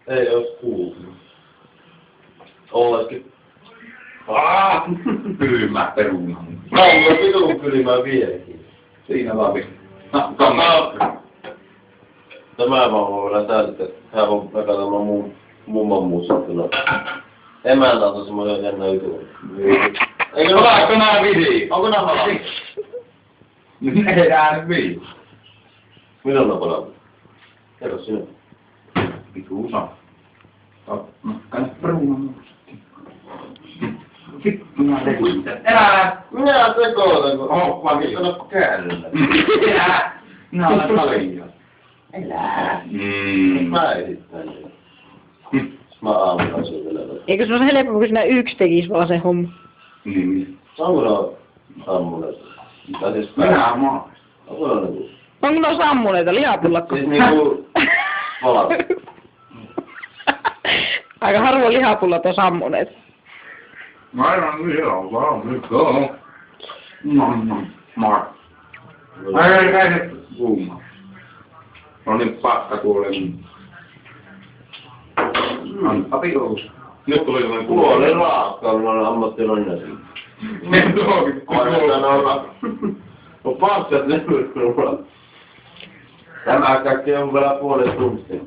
Ei ois kuullut. Ollaiskin. Kylmä peruna. No, mulla pitää kylmää vieläkin. Siinä vaan pistää. No, Tämä vaan voidaan täältä, että hän on katsomaan mun mummon muistuttuna. Emäntä on semmoinen jännä juttu. Eikö ollaanko nää video? Onko nää video? Tehdään video. Milloin on palannut? Kerro sinä. Vitu saa. Kannat perunan. Vittu mä tein. Älä! Minä sekoitan, kun Hoppa sanotko käännellä. Älä! Minä olen paljon. Älä! Mä esittän. Mä aamulla syötelen. Eikö se ole helppo, kun sinä yksi tekis vaan se homma? Niin. Onko ne sammuneet? Tai siis Minä maa. Onko ne niinku? Onko ne sammuneita lihapullakko? Siis niinku valat. Aika harvoin lihapullat on sammuneet. Mä aivan lihaa nyt on. Mä ei käy kuuma. On niin pakka tuolle. Antapi ollut. Nyt tuli sellainen Puolen raakka, on ammattilainen. Ne tuokin. On paksat levyt. Tämä kaikki on vielä puolen tuntia.